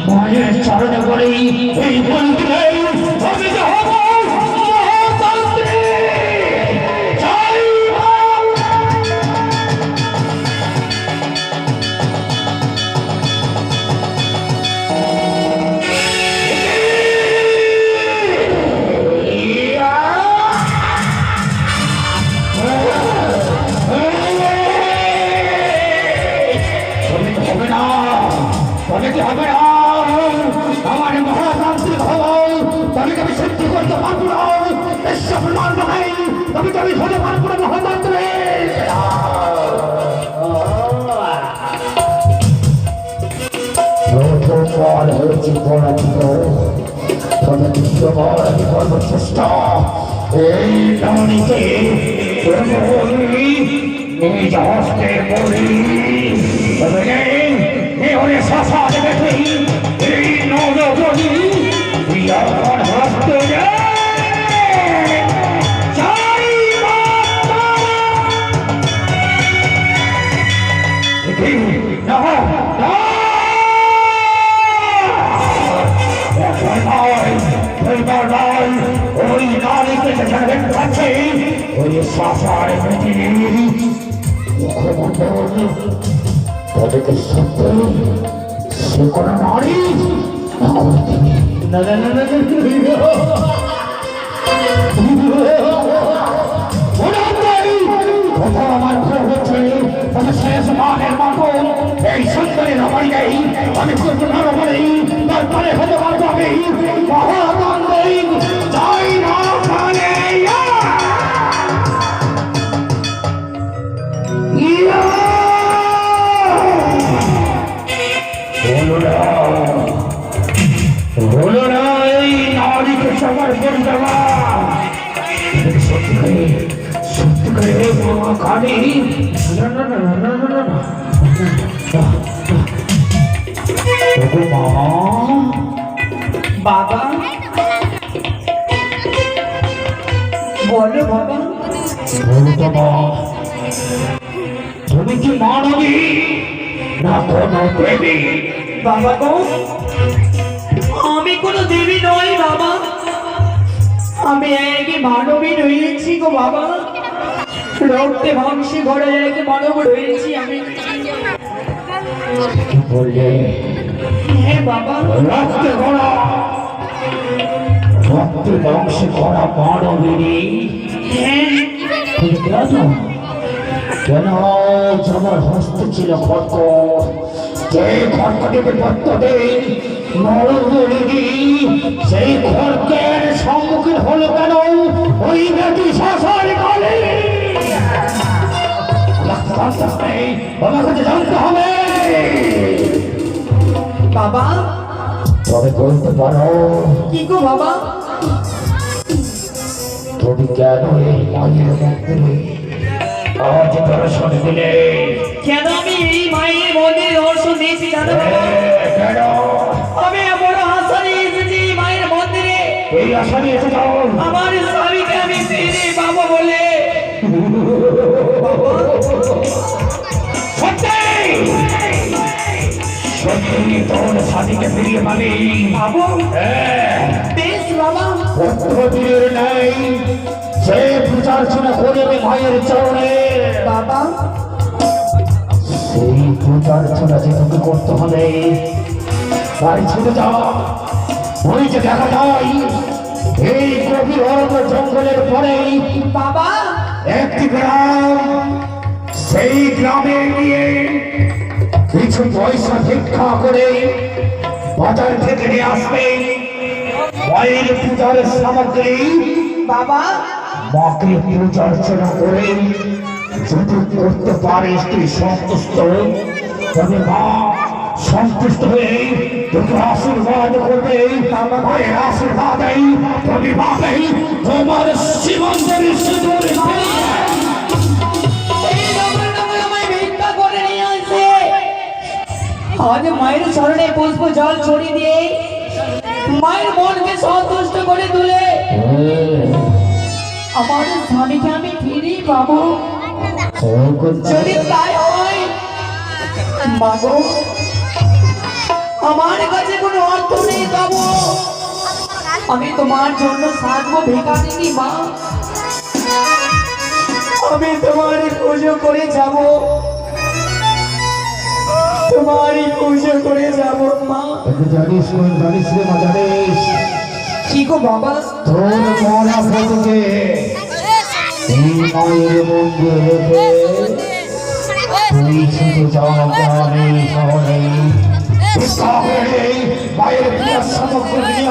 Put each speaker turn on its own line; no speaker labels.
মায়ের চরণে পড়ে এই বলতে আমি যাব মহাতন্ত্রী জয় মা। হবে না আমার মহাতান্ত্রিক হবো তবে আমি সত্যি করতে পারবো না এসব মানব নাই তবে আমি হতে পারবো না মহাতান্ত্রিক। প্রথমবার হয়েছে পরাজিত তবে দ্বিতীয়বার আমি করবো চেষ্টা এই নদীতে নিজ হস্তে বলি তবে ওরে শাসা দেখে এই নদী আমার হস্তে ওই নারীকে যেখানে দেখতে পাচ্ছি ওই শাসার মুখমণ্ডল তাদেরকে সত্যি সে কোনো নারী আমার ভুল হচ্ছে তবে শেষ মানের মতো এই সুন্দরী রমাই নেই আমি করতে পারো বলে তারপরে হতে পারবো আমি মহাতান্ত্রিক যাই না ওখানে হলো না এই নারীকে সমর্পণ দেওয়া সত্যি করে খালি
বাবা বলো বাবা
তুমি কি মানবী না কোনো দেবী?
বাবা গো আমি কোনো দেবী নই বাবা, আমি এক মানবী রয়েছি গো বাবা, রক্তে মাংসে ঘরে এক মানব রয়েছি আমি।
বললে
হ্যাঁ বাবা
রক্তে গড়া রক্তে মাংসে গড়া মানবী
হ্যাঁ
কেন আমার হস্তে ছিল খড়ক যে খড়কটিকে পত্র দেন নরবলি সেই খড়কের সম্মুখীন হলো কেন ওই বেটি শাসন কালে আমার কাছে জানতে হবে
বাবা।
তবে বলতে পারো
কি গো বাবা?
তুমি কেন এই মায়ের মন্দিরে আজ দর্শন দিলে?
কেন আমি এই মায়ের মন্দিরে দর্শন দিয়েছি জানো বাবা?
কেন
আমি বড় আশা নিয়ে এসেছি মায়ের মন্দিরে।
এই আশা নিয়ে এসে যাও
আমার স্বামীকে আমি ফিরে পাবো বলে।
সত্যি তোর স্বামীকে ফিরিয়ে পাবি
বাবু বেশ বাবা।
পত্রদিনের নেই সে পূজার্চনা করবে মায়ের চরণে
বাবা
সেই পূজার্চনা যে তোকে করতে হবে বাড়ি ছেড়ে যা। ওই যে দেখা যায় এই গভীর অরণ্য জঙ্গলের পরে
বাবা
একটি গ্রাম, সেই গ্রামে গিয়ে কিছু পয়সা ভিক্ষা করে বাজার থেকে নিয়ে আসবে মায়ের পূজার সামগ্রী।
বাবা
মাকে পূজা অর্চনা করে যদি করতে পারিস তুই সন্তুষ্ট তবে মা সন্তুষ্ট হয়ে তোকে আশীর্বাদ করবে। মায়ের আশীর্বাদেই তুমি পাবে তোমার সীমান্তের সিঁদুর।
আজ মায়ের চরণে পুষ্প জল ছড়িয়ে দিয়ে মায়ের মনকে সন্তুষ্ট করে তুলে আমার স্বামীকে আমি ফিরে পাবো। যদি তাই হয় মাগো আমার কাছে কোনো অর্থ নেই বাবু, আমি তোমার জন্য সাজবো ভিখারিনী মা, আমি তোমারই পুজো করে যাব, তোমারই পুজো করে যাব মা।
জানিস রে মা, জানিস
কি গো বাবা?
তোর মরা ফটোকে এই মায়ের মন্দিরে রেখে তুই শুধু জগদানে শহরে মায়ের প্রিয় সমগ্র নিয়ে